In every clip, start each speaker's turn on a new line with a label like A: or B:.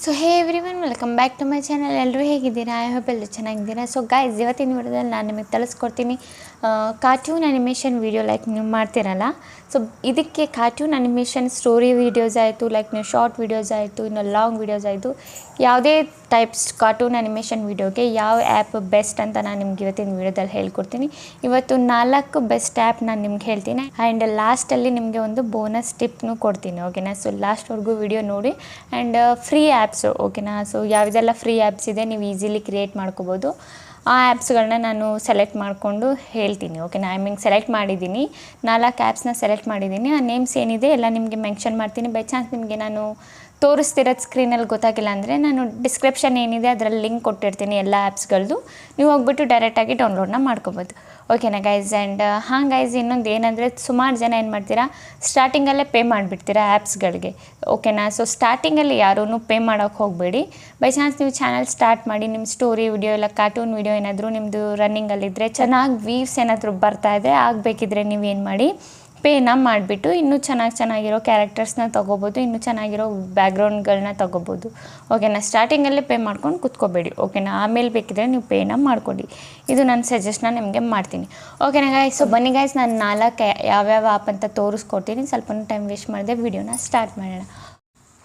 A: So hey everyone welcome back to my channel. ಎಲ್ಲರೂ ಹೇಗಿದ್ದೀರಾ? I hope ಎಲ್ಲರೂ ಚೆನ್ನಾಗಿದ್ದೀರಾ. ಸೊ ಗೈಸ್, ಇವತ್ತಿನ ವಿಡಿಯೋದಲ್ಲಿ ನಾನು ನಿಮಗೆ ತಿಳಿಸ್ಕೊಡ್ತೀನಿ ಕಾರ್ಟೂನ್ ಆ್ಯನಿಮೇಷನ್ ವೀಡಿಯೋ. ಲೈಕ್ ನೀವು ಮಾಡ್ತೀರಲ್ಲ, ಸೊ ಇದಕ್ಕೆ ಕಾರ್ಟೂನ್ ಆ್ಯನಿಮೇಷನ್ ಸ್ಟೋರಿ ವೀಡಿಯೋಸ್ ಆಯಿತು, ಲೈಕ್ ನೀವು ಶಾರ್ಟ್ ವೀಡಿಯೋಸ್ ಆಯಿತು, ಇನ್ನು ಲಾಂಗ್ ವೀಡಿಯೋಸ್ ಆಯಿತು, ಯಾವುದೇ ಟೈಪ್ಸ್ ಕಾರ್ಟೂನ್ ಆ್ಯನಿಮೇಷನ್ ವೀಡಿಯೋಗೆ ಯಾವ ಆ್ಯಪ್ ಬೆಸ್ಟ್ ಅಂತ ನಾನು ನಿಮ್ಗೆ ಇವತ್ತಿನ ವೀಡಿಯೋದಲ್ಲಿ ಹೇಳ್ಕೊಡ್ತೀನಿ. ಇವತ್ತು 4 ಬೆಸ್ಟ್ ಆ್ಯಪ್ ನಾನು ನಿಮ್ಗೆ ಹೇಳ್ತೀನಿ. ಆ್ಯಂಡ್ ಲಾಸ್ಟಲ್ಲಿ ನಿಮಗೆ ಒಂದು ಬೋನಸ್ ಟಿಪ್ನು ಕೊಡ್ತೀನಿ, ಓಕೆನಾ? ಸೊ ಲಾಸ್ಟ್ವರೆಗೂ ವಿಡಿಯೋ ನೋಡಿ. ಆ್ಯಂಡ್ ಫ್ರೀ ಆ್ಯಪ್ಸು, ಓಕೆನಾ? ಸೊ ಯಾವುದೆಲ್ಲ ಫ್ರೀ ಆ್ಯಪ್ಸ್ ಇದೆ ನೀವು ಈಸಿಲಿ ಕ್ರಿಯೇಟ್ ಮಾಡ್ಕೋಬೋದು. ಆ ಆ್ಯಪ್ಸ್ಗಳನ್ನ ನಾನು ಸೆಲೆಕ್ಟ್ ಮಾಡಿಕೊಂಡು ಹೇಳ್ತೀನಿ, ಓಕೆನಾ? ಸೆಲೆಕ್ಟ್ ಮಾಡಿದ್ದೀನಿ, 4 ಆ್ಯಪ್ಸ್ನ ಸೆಲೆಕ್ಟ್ ಮಾಡಿದ್ದೀನಿ. ಆ ನೇಮ್ಸ್ ಏನಿದೆ ಎಲ್ಲ ನಿಮಗೆ ಮೆನ್ಷನ್ ಮಾಡ್ತೀನಿ. ಬೈ ಚಾನ್ಸ್ ನಿಮಗೆ ನಾನು ತೋರಿಸ್ತಿರೋದು ಸ್ಕ್ರೀನಲ್ಲಿ ಗೊತ್ತಾಗಿಲ್ಲ ಅಂದರೆ ನಾನು ಡಿಸ್ಕ್ರಿಪ್ಷನ್ ಏನಿದೆ ಅದರಲ್ಲಿ ಲಿಂಕ್ ಕೊಟ್ಟಿರ್ತೀನಿ ಎಲ್ಲ ಆ್ಯಪ್ಸ್ಗಳದ್ದು. ನೀವು ಹೋಗ್ಬಿಟ್ಟು ಡೈರೆಕ್ಟಾಗಿ ಡೌನ್ಲೋಡ್ನ ಮಾಡ್ಕೋಬೋದು, ಓಕೆನಾ ಗೈಸ್? ಆ್ಯಂಡ್ ಹಾಂ ಗೈಸ್, ಇನ್ನೊಂದು ಏನಂದರೆ ಸುಮಾರು ಜನ ಏನು ಮಾಡ್ತೀರಾ, ಸ್ಟಾರ್ಟಿಂಗಲ್ಲೇ ಪೇ ಮಾಡಿಬಿಡ್ತೀರಾ ಆ್ಯಪ್ಸ್ಗಳಿಗೆ, ಓಕೆನಾ? ಸೊ ಸ್ಟಾರ್ಟಿಂಗಲ್ಲಿ ಯಾರೂ ಪೇ ಮಾಡೋಕ್ಕೆ ಹೋಗಬೇಡಿ. ಬೈ ಚಾನ್ಸ್ ನೀವು ಚಾನಲ್ ಸ್ಟಾರ್ಟ್ ಮಾಡಿ, ನಿಮ್ಮ ಸ್ಟೋರಿ ವಿಡಿಯೋ ಇಲ್ಲ ಕಾರ್ಟೂನ್ ವಿಡಿಯೋ ಏನಾದರೂ ನಿಮ್ಮದು ರನ್ನಿಂಗಲ್ಲಿದ್ದರೆ, ಚೆನ್ನಾಗಿ ವ್ಯೂಸ್ ಏನಾದರೂ ಬರ್ತಾಯಿದ್ರೆ ಆಗಬೇಕಿದ್ರೆ ನೀವೇನು ಮಾಡಿ, ಪೇನ ಮಾಡಿಬಿಟ್ಟು ಇನ್ನೂ ಚೆನ್ನಾಗಿರೋ ಕ್ಯಾರೆಕ್ಟರ್ಸ್ನ ತೊಗೋಬೋದು, ಇನ್ನೂ ಚೆನ್ನಾಗಿರೋ ಬ್ಯಾಕ್ಗ್ರೌಂಡ್ಗಳನ್ನ ತೊಗೋಬೋದು, ಓಕೆನಾ? ಸ್ಟಾರ್ಟಿಂಗಲ್ಲೇ ಪೇ ಮಾಡ್ಕೊಂಡು ಕೂತ್ಕೋಬೇಡಿ, ಓಕೆನಾ? ಆಮೇಲೆ ಬೇಕಿದ್ರೆ ನೀವು ಪೇನ ಮಾಡ್ಕೊಡಿ. ಇದು ನನ್ನ ಸಜೆಷನ್ನ ನಿಮಗೆ ಮಾಡ್ತೀನಿ, ಓಕೆನಾ ಗಾಯ್ಸ್? ಸೊ ಬನ್ನಿ ಗಾಯ್ಸ್, ನಾನು 4 ಯಾವ್ಯಾವ ಆ್ಯಪ್ ಅಂತ ತೋರಿಸ್ಕೊಡ್ತೀನಿ. ಸ್ವಲ್ಪ ಟೈಮ್ ವೇಸ್ಟ್ ಮಾಡಿದೆ, ವಿಡಿಯೋನ ಸ್ಟಾರ್ಟ್ ಮಾಡೋಣ.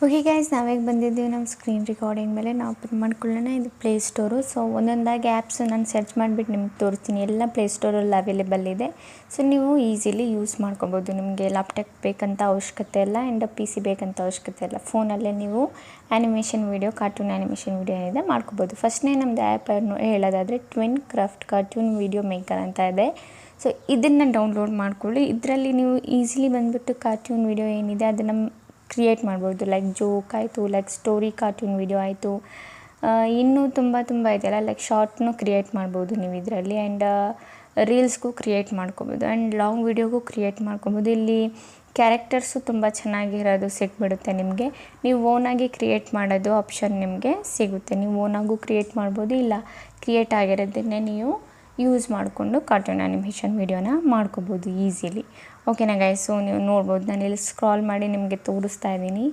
A: ಓಕೆ ಗೈಸ್, ನಾವೇಗೆ ಬಂದಿದ್ದೀವಿ ನಮ್ಮ ಸ್ಕ್ರೀನ್ ರೆಕಾರ್ಡಿಂಗ್ ಮೇಲೆ. ನಾವು ಪಿನ್ ಮಾಡ್ಕೊಳ್ಳೋಣ. ಇದು ಪ್ಲೇಸ್ಟೋರು. ಸೊ ಒಂದೊಂದಾಗಿ ಆ್ಯಪ್ಸ್ ನಾನು ಸರ್ಚ್ ಮಾಡಿಬಿಟ್ಟು ನಿಮ್ಗೆ ತೋರಿಸ್ತೀನಿ. ಎಲ್ಲ ಪ್ಲೇಸ್ಟೋರಲ್ಲಿ ಅವೈಲೇಬಲ್ ಇದೆ. ಸೊ ನೀವು ಈಸಿಲಿ ಯೂಸ್ ಮಾಡ್ಕೊಬೋದು. ನಿಮಗೆ ಲ್ಯಾಪ್ಟಾಪ್ ಬೇಕಂತ ಅವಶ್ಯಕತೆ ಇಲ್ಲ, ಆ್ಯಂಡ್ PC ಬೇಕಂತ ಅವಶ್ಯಕತೆ ಇಲ್ಲ. ಫೋನಲ್ಲೇ ನೀವು animation video, cartoon animation video ಏನಿದೆ ಮಾಡ್ಕೋಬೋದು. ಫಸ್ಟ್ನೇ ನಮ್ಮದು ಆ್ಯಪ್ ಹೇಳೋದಾದರೆ twin craft cartoon video maker ಅಂತ ಇದೆ. ಸೊ ಇದನ್ನು ಡೌನ್ಲೋಡ್ ಮಾಡ್ಕೊಳ್ಳಿ. ಇದರಲ್ಲಿ ನೀವು ಈಸಿಲಿ ಬಂದುಬಿಟ್ಟು ಕಾರ್ಟೂನ್ ವೀಡಿಯೋ ಏನಿದೆ ಅದನ್ನು ಕ್ರಿಯೇಟ್ ಮಾಡ್ಬೋದು. ಲೈಕ್ ಜೋಕ್ ಆಯಿತು, ಲೈಕ್ ಸ್ಟೋರಿ ಕಾರ್ಟೂನ್ ವೀಡಿಯೋ ಆಯಿತು, ಇನ್ನೂ ತುಂಬ ಇದೆಯಲ್ಲ, ಲೈಕ್ ಶಾರ್ಟ್ನು ಕ್ರಿಯೇಟ್ ಮಾಡ್ಬೋದು ನೀವು ಇದರಲ್ಲಿ. ಆ್ಯಂಡ್ ರೀಲ್ಸ್ಗೂ ಕ್ರಿಯೇಟ್ ಮಾಡ್ಕೊಬೋದು, ಆ್ಯಂಡ್ ಲಾಂಗ್ ವೀಡಿಯೋಗೂ ಕ್ರಿಯೇಟ್ ಮಾಡ್ಕೊಬೋದು. ಇಲ್ಲಿ ಕ್ಯಾರೆಕ್ಟರ್ಸು ತುಂಬ ಚೆನ್ನಾಗಿರೋದು ಸಿಕ್ಬಿಡುತ್ತೆ ನಿಮಗೆ. ನೀವು ಓನಾಗಿ ಕ್ರಿಯೇಟ್ ಮಾಡೋದು ಆಪ್ಷನ್ ನಿಮಗೆ ಸಿಗುತ್ತೆ. ನೀವು ಓನಾಗೂ ಕ್ರಿಯೇಟ್ ಮಾಡ್ಬೋದು, ಇಲ್ಲ ಕ್ರಿಯೇಟ್ ಆಗಿರೋದನ್ನೇ ನೀವು ಯೂಸ್ ಮಾಡಿಕೊಂಡು ಕಾರ್ಟೂನ್ ಆ್ಯನಿಮೇಷನ್ ವೀಡಿಯೋನ ಮಾಡ್ಕೋಬೋದು ಈಸಿಲಿ, ಓಕೆನಾ ಗೈಸ್? ಸೊ ನೀವು ನೋಡ್ಬೋದು, ನಾನು ಇಲ್ಲಿ ಸ್ಕ್ರಾಲ್ ಮಾಡಿ ನಿಮಗೆ ತೋರಿಸ್ತಾ ಇದ್ದೀನಿ,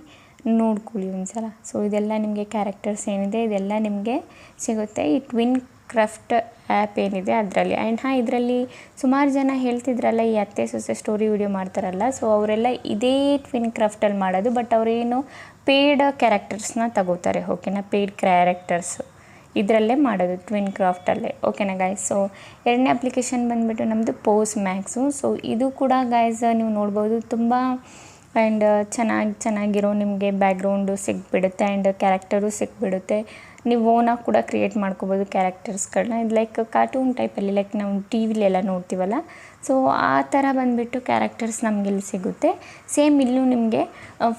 A: ನೋಡ್ಕೊಳ್ಳಿ ಒಂದು ಸಲ. ಸೊ ಇದೆಲ್ಲ ನಿಮಗೆ ಕ್ಯಾರೆಕ್ಟರ್ಸ್ ಏನಿದೆ ಇದೆಲ್ಲ ನಿಮಗೆ ಸಿಗುತ್ತೆ ಈ ಟ್ವಿನ್ ಕ್ರಾಫ್ಟ್ ಆ್ಯಪ್ ಏನಿದೆ ಅದರಲ್ಲಿ. ಆ್ಯಂಡ್ ಇದರಲ್ಲಿ ಸುಮಾರು ಜನ ಹೇಳ್ತಿದ್ರಲ್ಲ, ಈ ಅತ್ತೆ ಸೊಸೆ ಸ್ಟೋರಿ ವೀಡಿಯೋ ಮಾಡ್ತಾರಲ್ಲ, ಸೊ ಅವರೆಲ್ಲ ಇದೇ ಟ್ವಿನ್ ಕ್ರಾಫ್ಟಲ್ಲಿ ಮಾಡೋದು. ಬಟ್ ಅವರೇನು ಪೇಯ್ಡ್ ಕ್ಯಾರೆಕ್ಟರ್ಸ್ನ ತಗೋತಾರೆ, ಓಕೆನಾ? ಪೇಯ್ಡ್ ಕ್ಯಾರೆಕ್ಟರ್ಸು ಇದರಲ್ಲೇ ಮಾಡೋದು, ಟ್ವಿನ್ ಕ್ರಾಫ್ಟಲ್ಲೇ, ಓಕೆನಾ ಗೈಸ್? ಸೊ ಎರಡನೇ ಅಪ್ಲಿಕೇಶನ್ ಬಂದುಬಿಟ್ಟು ನಮ್ಮದು ಪೋಸ್ ಮ್ಯಾಕ್ಸು. ಸೊ ಇದು ಕೂಡ ಗೈಸ್ ನೀವು ನೋಡ್ಬೋದು, ತುಂಬ ಆ್ಯಂಡ್ ಚೆನ್ನಾಗಿರೋ ನಿಮಗೆ ಬ್ಯಾಕ್ಗ್ರೌಂಡು ಸಿಕ್ಬಿಡುತ್ತೆ, ಆ್ಯಂಡ್ ಕ್ಯಾರೆಕ್ಟರು ಸಿಕ್ಬಿಡುತ್ತೆ. ನೀವು ಓನಾಗಿ ಕೂಡ ಕ್ರಿಯೇಟ್ ಮಾಡ್ಕೋಬೋದು ಕ್ಯಾರೆಕ್ಟರ್ಸ್ಗಳನ್ನ. ಇದು ಲೈಕ್ ಕಾರ್ಟೂನ್ ಟೈಪಲ್ಲಿ, ಲೈಕ್ ನಾವು TVಲೆಲ್ಲ ನೋಡ್ತೀವಲ್ಲ, ಸೊ ಆ ಥರ ಬಂದುಬಿಟ್ಟು ಕ್ಯಾರೆಕ್ಟರ್ಸ್ ನಮಗಿಲ್ಲಿ ಸಿಗುತ್ತೆ. ಸೇಮ್ ಇಲ್ಲೂ ನಿಮಗೆ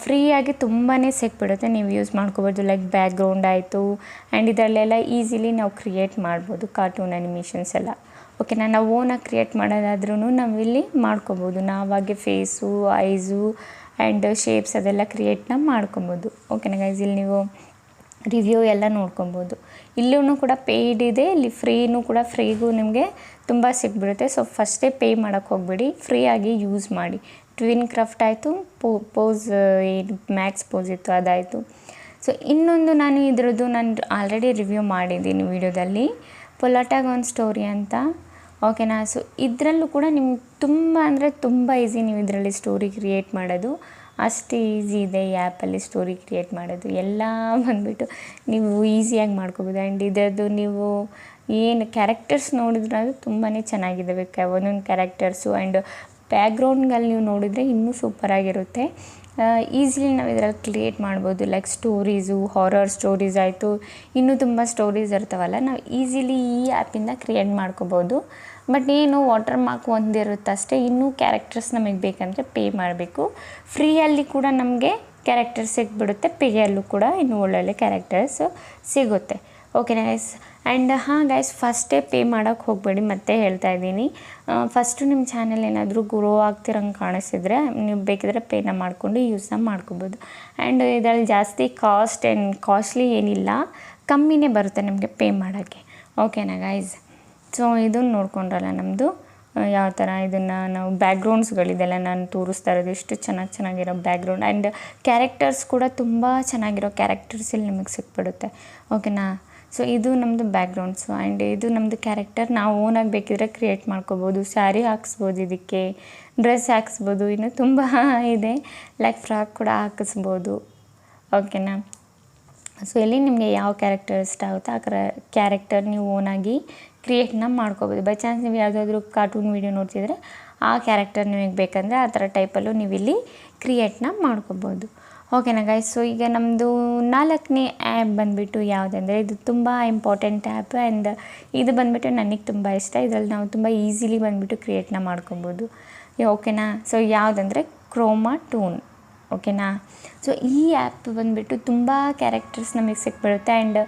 A: ಫ್ರೀಯಾಗಿ ತುಂಬಾ ಸಿಕ್ಬಿಡುತ್ತೆ, ನೀವು ಯೂಸ್ ಮಾಡ್ಕೋಬೋದು. ಲೈಕ್ ಬ್ಯಾಕ್ಗ್ರೌಂಡ್ ಆಯಿತು, ಆ್ಯಂಡ್ ಇದರಲ್ಲೆಲ್ಲ ಈಸಿಲಿ ನಾವು ಕ್ರಿಯೇಟ್ ಮಾಡ್ಬೋದು ಕಾರ್ಟೂನ್ ಆ್ಯನಿಮೇಷನ್ಸ್ ಎಲ್ಲ, ಓಕೆನಾ? ನಾವು ಓನಾಗಿ ಕ್ರಿಯೇಟ್ ಮಾಡೋದಾದ್ರೂ ನಾವಿಲ್ಲಿ ಮಾಡ್ಕೋಬೋದು. ನಾವಾಗೆ ಫೇಸು, ಐಸು ಆ್ಯಂಡ್ ಶೇಪ್ಸ್ ಅದೆಲ್ಲ ಕ್ರಿಯೇಟ್ನ ಮಾಡ್ಕೊಬೋದು, ಓಕೆನಾ ಗೈಸ್? ಇಲ್ಲಿ ನೀವು ರಿವ್ಯೂ ಎಲ್ಲ ನೋಡ್ಕೊಬೋದು. ಇಲ್ಲೂ ಕೂಡ ಪೇಯ್ಡ್ ಇದೆ, ಇಲ್ಲಿ ಫ್ರೀಗೂ ನಿಮಗೆ ತುಂಬ ಸಿಕ್ಬಿಡುತ್ತೆ. ಸೊ ಫಸ್ಟೇ ಪೇ ಮಾಡೋಕ್ಕೆ ಹೋಗಬೇಡಿ, ಫ್ರೀಯಾಗಿ ಯೂಸ್ ಮಾಡಿ. ಟ್ವಿನ್ ಕ್ರಾಫ್ಟ್ ಆಯಿತು, ಪೋಸ್ ಏನು ಮ್ಯಾಕ್ಸ್ ಪೋಸ್ ಇತ್ತು ಅದಾಯಿತು. ಸೊ ಇನ್ನೊಂದು ನಾನು ಆಲ್ರೆಡಿ ರಿವ್ಯೂ ಮಾಡಿದ್ದೀನಿ ವಿಡಿಯೋದಲ್ಲಿ, ಪೊಲಾಟಾಗಾನ್ ಸ್ಟೋರಿ ಅಂತ, ಓಕೆನಾ? ಸೊ ಇದರಲ್ಲೂ ಕೂಡ ನಿಮ್ಗೆ ತುಂಬ ಈಸಿ. ನೀವು ಇದರಲ್ಲಿ ಸ್ಟೋರಿ ಕ್ರಿಯೇಟ್ ಮಾಡೋದು ಅಷ್ಟು ಈಸಿ ಇದೆ ಈ ಆ್ಯಪಲ್ಲಿ. ಸ್ಟೋರಿ ಕ್ರಿಯೇಟ್ ಮಾಡೋದು ಎಲ್ಲ ಬಂದುಬಿಟ್ಟು ನೀವು ಈಸಿಯಾಗಿ ಮಾಡ್ಕೋಬೋದು. ಆ್ಯಂಡ್ ಇದರದ್ದು ನೀವು ಏನು ಕ್ಯಾರೆಕ್ಟರ್ಸ್ ನೋಡಿದ್ರೆ ಅದು ತುಂಬಾ ಚೆನ್ನಾಗಿದ್ದಾವೆ ಒಂದೊಂದು ಕ್ಯಾರೆಕ್ಟರ್ಸು. ಆ್ಯಂಡ್ ಬ್ಯಾಕ್ಗ್ರೌಂಡ್ಗಳಲ್ಲಿ ನೀವು ನೋಡಿದರೆ ಇನ್ನೂ ಸೂಪರಾಗಿರುತ್ತೆ. ಈಸಿಲಿ ನಾವು ಇದರಲ್ಲಿ ಕ್ರಿಯೇಟ್ ಮಾಡ್ಬೋದು. ಲೈಕ್ ಸ್ಟೋರೀಸು, ಹಾರರ್ ಸ್ಟೋರೀಸ್ ಆಯಿತು, ಇನ್ನೂ ತುಂಬ ಸ್ಟೋರೀಸ್ ಇರ್ತಾವಲ್ಲ, ನಾವು ಈಸಿಲಿ ಈ ಆ್ಯಪಿಂದ ಕ್ರಿಯೇಟ್ ಮಾಡ್ಕೋಬೋದು. ಬಟ್ ಏನು ವಾಟರ್ ಮಾರ್ಕ್ ಒಂದಿರುತ್ತೆ ಅಷ್ಟೇ. ಇನ್ನೂ ಕ್ಯಾರೆಕ್ಟರ್ಸ್ ನಮಗೆ ಬೇಕಂದರೆ ಪೇ ಮಾಡಬೇಕು. ಫ್ರೀಯಲ್ಲಿ ಕೂಡ ನಮಗೆ ಕ್ಯಾರೆಕ್ಟರ್ಸ್ ಸಿಕ್ಬಿಡುತ್ತೆ, ಪೇಯಲ್ಲೂ ಕೂಡ ಇನ್ನೂ ಒಳ್ಳೊಳ್ಳೆ ಕ್ಯಾರೆಕ್ಟರ್ಸ್ ಸಿಗುತ್ತೆ, ಓಕೆನಾ ಗೈಸ್? ಆ್ಯಂಡ್ ಗೈಸ್, ಫಸ್ಟೇ ಪೇ ಮಾಡೋಕ್ಕೆ ಹೋಗಬೇಡಿ, ಮತ್ತೆ ಹೇಳ್ತಾ ಇದ್ದೀನಿ. ಫಸ್ಟು ನಿಮ್ಮ ಚಾನಲ್ ಏನಾದರೂ ಗ್ರೋ ಆಗ್ತಿರಂಗೆ ಕಾಣಿಸಿದ್ರೆ ನೀವು ಬೇಕಿದ್ರೆ ಪೇನ ಮಾಡಿಕೊಂಡು ಯೂಸ್ನ ಮಾಡ್ಕೋಬೋದು. ಆ್ಯಂಡ್ ಇದರಲ್ಲಿ ಜಾಸ್ತಿ ಕಾಸ್ಟ್ಲಿ ಏನಿಲ್ಲ, ಕಮ್ಮಿನೇ ಬರುತ್ತೆ ನಿಮಗೆ ಪೇ ಮಾಡೋಕ್ಕೆ, ಓಕೆನಾ ಗೈಸ್? ಸೊ ಇದನ್ನು ನೋಡ್ಕೊಂಡ್ರಲ್ಲ ನಮ್ಮದು ಯಾವ ಥರ ಇದನ್ನು ನಾವು ಬ್ಯಾಕ್ಗ್ರೌಂಡ್ಸ್ಗಳಿದೆಲ್ಲ ನಾನು ತೋರಿಸ್ತಾ ಇರೋದು ಎಷ್ಟು ಚೆನ್ನಾಗಿರೋ ಬ್ಯಾಕ್ಗ್ರೌಂಡ್ ಆ್ಯಂಡ್ ಕ್ಯಾರೆಕ್ಟರ್ಸ್ ಕೂಡ ತುಂಬ ಚೆನ್ನಾಗಿರೋ ಕ್ಯಾರೆಕ್ಟರ್ಸ್ ಇಲ್ಲಿ ನಿಮಗೆ ಸಿಕ್ಬಿಡುತ್ತೆ. ಓಕೆನಾ. ಸೊ ಇದು ನಮ್ಮದು ಬ್ಯಾಕ್ಗ್ರೌಂಡ್ಸು ಆ್ಯಂಡ್ ಇದು ನಮ್ಮದು ಕ್ಯಾರೆಕ್ಟರ್. ನಾವು ಓನಾಗಿ ಬೇಕಿದ್ರೆ ಕ್ರಿಯೇಟ್ ಮಾಡ್ಕೋಬೋದು. ಸ್ಯಾರಿ ಹಾಕ್ಸ್ಬೋದು, ಇದಕ್ಕೆ ಡ್ರೆಸ್ ಹಾಕ್ಸ್ಬೋದು, ಇನ್ನೂ ತುಂಬ ಇದೆ. ಲೈಕ್ ಫ್ರಾಕ್ ಕೂಡ ಹಾಕಿಸ್ಬೋದು. ಓಕೆನಾ. ಸೊ ಇಲ್ಲಿ ನಿಮಗೆ ಯಾವ ಕ್ಯಾರೆಕ್ಟರ್ ಇಷ್ಟ ಆಗುತ್ತೋ ಆ ಕ್ಯಾರೆಕ್ಟರ್ ನೀವು ಓನಾಗಿ ಕ್ರಿಯೇಟ್ನ ಮಾಡ್ಕೋಬೋದು. ಬೈ ಚಾನ್ಸ್ ನೀವು ಯಾವುದಾದ್ರೂ ಕಾರ್ಟೂನ್ ವೀಡಿಯೋ ನೋಡ್ತಿದ್ರೆ ಆ ಕ್ಯಾರೆಕ್ಟರ್ ನಿಮಗೆ ಬೇಕಂದರೆ ಆ ಥರ ಟೈಪಲ್ಲೂ ನೀವು ಇಲ್ಲಿ ಕ್ರಿಯೇಟ್ನ ಮಾಡ್ಕೋಬೋದು. ಓಕೆನಾ ಗೈಸ್. ಸೊ ಈಗ ನಮ್ಮದು 4ನೇ ಆ್ಯಪ್ ಬಂದುಬಿಟ್ಟು ಯಾವುದಂದರೆ ಇದು ತುಂಬ ಇಂಪಾರ್ಟೆಂಟ್ ಆ್ಯಪ್ ಆ್ಯಂಡ್ ಇದು ಬಂದುಬಿಟ್ಟು ನನಗೆ ತುಂಬ ಇಷ್ಟ. ಇದರಲ್ಲಿ ನಾವು ತುಂಬ ಈಸಿಲಿ ಬಂದುಬಿಟ್ಟು ಕ್ರಿಯೇಟ್ನ ಮಾಡ್ಕೊಬೋದು. ಓಕೆನಾ. ಸೊ ಯಾವುದಂದರೆ ಕ್ರೋಮಾ ಟೂನ್. ಓಕೆನಾ. ಸೊ ಈ ಆ್ಯಪ್ ಬಂದುಬಿಟ್ಟು ತುಂಬ ಕ್ಯಾರೆಕ್ಟರ್ಸ್ ನಮಗೆ ಸಿಕ್ಬಿಡುತ್ತೆ ಆ್ಯಂಡ್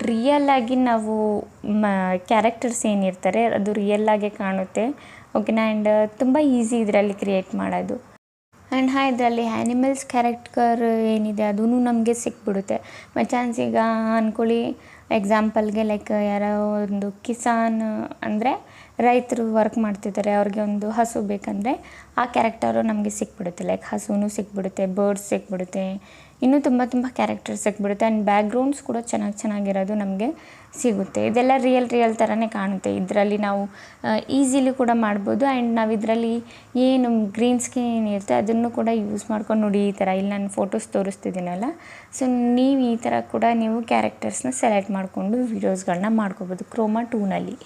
A: ರಿಯಲ್ಲಾಗಿ ನಾವು ಕ್ಯಾರೆಕ್ಟರ್ಸ್ ಏನಿರ್ತಾರೆ ಅದು ರಿಯಲ್ಲಾಗೆ ಕಾಣುತ್ತೆ. ಓಕೆನಾ. ಆ್ಯಂಡ್ ತುಂಬ ಈಸಿ ಇದರಲ್ಲಿ ಕ್ರಿಯೇಟ್ ಮಾಡೋದು. ಆ್ಯಂಡ್ ಇದರಲ್ಲಿ ಆ್ಯನಿಮಲ್ಸ್ ಕ್ಯಾರೆಕ್ಟರ್ ಏನಿದೆ ಅದೂ ನಮಗೆ ಸಿಕ್ಬಿಡುತ್ತೆ. ಬೈ ಚಾನ್ಸ್ ಈಗ ಅಂದ್ಕೊಳ್ಳಿ ಎಕ್ಸಾಂಪಲ್ಗೆ ಲೈಕ್ ಯಾರೋ ಒಂದು ಕಿಸಾನ್ ಅಂದರೆ ರೈತರು ವರ್ಕ್ ಮಾಡ್ತಿದ್ದಾರೆ, ಅವ್ರಿಗೆ ಒಂದು ಹಸು ಬೇಕಂದರೆ ಆ ಕ್ಯಾರೆಕ್ಟರು ನಮಗೆ ಸಿಕ್ಬಿಡುತ್ತೆ. ಲೈಕ್ ಹಸುನೂ ಸಿಕ್ಬಿಡುತ್ತೆ, ಬರ್ಡ್ಸ್ ಸಿಕ್ಬಿಡುತ್ತೆ, ಇನ್ನೂ ತುಂಬ ಕ್ಯಾರೆಕ್ಟರ್ಸ್ ಸಿಕ್ಬಿಡುತ್ತೆ. ಆ್ಯಂಡ್ ಬ್ಯಾಕ್ಗ್ರೌಂಡ್ಸ್ ಕೂಡ ಚೆನ್ನಾಗಿರೋದು ನಮಗೆ ಸಿಗುತ್ತೆ. ಇದೆಲ್ಲ ರಿಯಲ್ ಥರನೇ ಕಾಣುತ್ತೆ. ಇದರಲ್ಲಿ ನಾವು ಈಸಿಲಿ ಕೂಡ ಮಾಡ್ಬೋದು. ಆ್ಯಂಡ್ ನಾವು ಇದರಲ್ಲಿ ಏನು ಗ್ರೀನ್ ಸ್ಕ್ರೀನ್ ಏನಿರುತ್ತೆ ಅದನ್ನು ಕೂಡ ಯೂಸ್ ಮಾಡ್ಕೊಂಡು ನೋಡಿ. ಈ ಥರ ಇಲ್ಲಿ ನಾನು ಫೋಟೋಸ್ ತೋರಿಸ್ತಿದ್ದೀನಲ್ಲ, ಸೊ ನೀವು ಈ ಥರ ಕೂಡ ನೀವು ಕ್ಯಾರೆಕ್ಟರ್ಸ್ನ ಸೆಲೆಕ್ಟ್ ಮಾಡಿಕೊಂಡು ವೀಡಿಯೋಸ್ಗಳನ್ನ ಮಾಡ್ಕೋಬೋದು ಕ್ರೋಮಾ ಟೂನಲ್ಲಿ.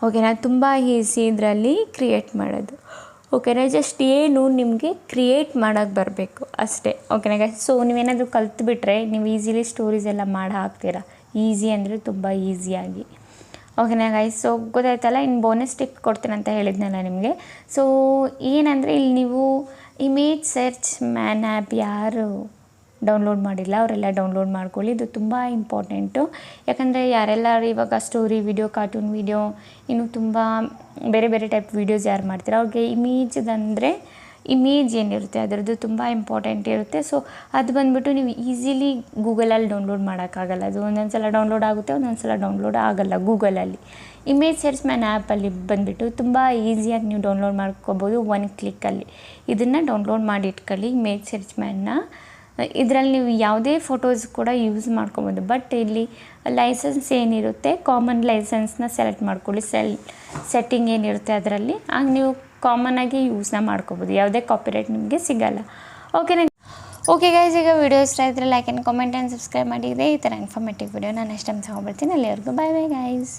A: ಓಕೆನಾ. ತುಂಬ ಈಸಿ ಇದರಲ್ಲಿ ಕ್ರಿಯೇಟ್ ಮಾಡೋದು. ಓಕೆನಾ. ಜಸ್ಟ್ ಏನು ನಿಮಗೆ ಕ್ರಿಯೇಟ್ ಮಾಡೋಕ್ಕೆ ಬರಬೇಕು ಅಷ್ಟೇ. ಓಕೆನಾ ಗೈಸ್. ಸೊ ನೀವೇನಾದರೂ ಕಲ್ತ್ಬಿಟ್ರೆ ನೀವು ಈಸಿಲಿ ಸ್ಟೋರೀಸ್ ಎಲ್ಲ ಮಾಡಿ ಹಾಕ್ತೀರಾ. ಈಸಿ ಅಂದರೆ ತುಂಬ ಈಸಿಯಾಗಿ. ಓಕೆನಾ ಗೈಸ್. ಸೊ ಗೊತ್ತಾಯ್ತಲ್ಲ. ಇನ್ನು ಬೋನಸ್ ಟಿಪ್ ಕೊಡ್ತೀನಿ ಅಂತ ಹೇಳಿದ್ನಲ್ಲ ನಿಮಗೆ. ಸೊ ಏನಂದರೆ ಇಲ್ಲಿ ನೀವು ಇಮೇಜ್ ಸರ್ಚ್ ಮ್ಯಾನ್ ಆ್ಯಪ್ ಯಾರು ಡೌನ್ಲೋಡ್ ಮಾಡಿಲ್ಲ ಅವರೆಲ್ಲ ಡೌನ್ಲೋಡ್ ಮಾಡ್ಕೊಳ್ಳಿ. ಇದು ತುಂಬ ಇಂಪಾರ್ಟೆಂಟು. ಯಾಕಂದರೆ ಯಾರೆಲ್ಲ ಇವಾಗ ಸ್ಟೋರಿ ವಿಡಿಯೋ, ಕಾರ್ಟೂನ್ ವಿಡಿಯೋ, ಇನ್ನು ತುಂಬ ಬೇರೆ ಟೈಪ್ ವೀಡಿಯೋಸ್ ಯಾರು ಮಾಡ್ತೀರೋ ಅವ್ರಿಗೆ ಇಮೇಜ್ದಂದರೆ ಇಮೇಜ್ ಏನಿರುತ್ತೆ ಅದರದ್ದು ತುಂಬ ಇಂಪಾರ್ಟೆಂಟ್ ಇರುತ್ತೆ. ಸೊ ಅದು ಬಂದುಬಿಟ್ಟು ನೀವು ಈಸಿಲಿ ಗೂಗಲಲ್ಲಿ ಡೌನ್ಲೋಡ್ ಮಾಡೋಕ್ಕಾಗಲ್ಲ. ಅದು ಒಂದೊಂದು ಸಲ ಡೌನ್ಲೋಡ್ ಆಗುತ್ತೆ, ಒಂದೊಂದು ಸಲ ಡೌನ್ಲೋಡ್ ಆಗೋಲ್ಲ ಗೂಗಲಲ್ಲಿ. ಇಮೇಜ್ ಸರ್ಚ್ ಮ್ಯಾನ್ ಆ್ಯಪಲ್ಲಿ ಬಂದುಬಿಟ್ಟು ತುಂಬ ಈಸಿಯಾಗಿ ನೀವು ಡೌನ್ಲೋಡ್ ಮಾಡ್ಕೋಬೋದು 1 ಕ್ಲಿಕ್ಕಲ್ಲಿ. ಇದನ್ನು ಡೌನ್ಲೋಡ್ ಮಾಡಿ ಇಟ್ಕೊಳ್ಳಿ ಇಮೇಜ್ ಸರ್ಚ್ ಮ್ಯಾನ್ನ. ಇದರಲ್ಲಿ ನೀವು ಯಾವುದೇ ಫೋಟೋಸ್ ಕೂಡ ಯೂಸ್ ಮಾಡ್ಕೊಬೋದು. ಬಟ್ ಇಲ್ಲಿ ಲೈಸೆನ್ಸ್ ಏನಿರುತ್ತೆ ಕಾಮನ್ ಲೈಸೆನ್ಸ್ನ ಸೆಲೆಕ್ಟ್ ಮಾಡ್ಕೊಳ್ಳಿ. ಸೆಟ್ಟಿಂಗ್ ಏನಿರುತ್ತೆ ಅದರಲ್ಲಿ ಆಗ ನೀವು ಕಾಮನ್ನಾಗಿ ಯೂಸ್ನ ಮಾಡ್ಕೋಬೋದು. ಯಾವುದೇ ಕಾಪಿರೈಟ್ ನಿಮಗೆ ಸಿಗೋಲ್ಲ. Okay guys. ಈಗ ವಿಡಿಯೋ ಇಷ್ಟ ಇದ್ದರೆ like and comment and subscribe ಮಾಡಿದರೆ ಈ ಥರ ಇನ್ಫಾರ್ಮೇಟಿವ್ ವಿಡಿಯೋ ನಾನು ನೆಕ್ಸ್ಟ್ ಟೈಮ್ ತಗೊಬರ್ತೀನಿ. ಅಲ್ಲಿವರೆಗೂ ಬೈ ಗೈಸ್.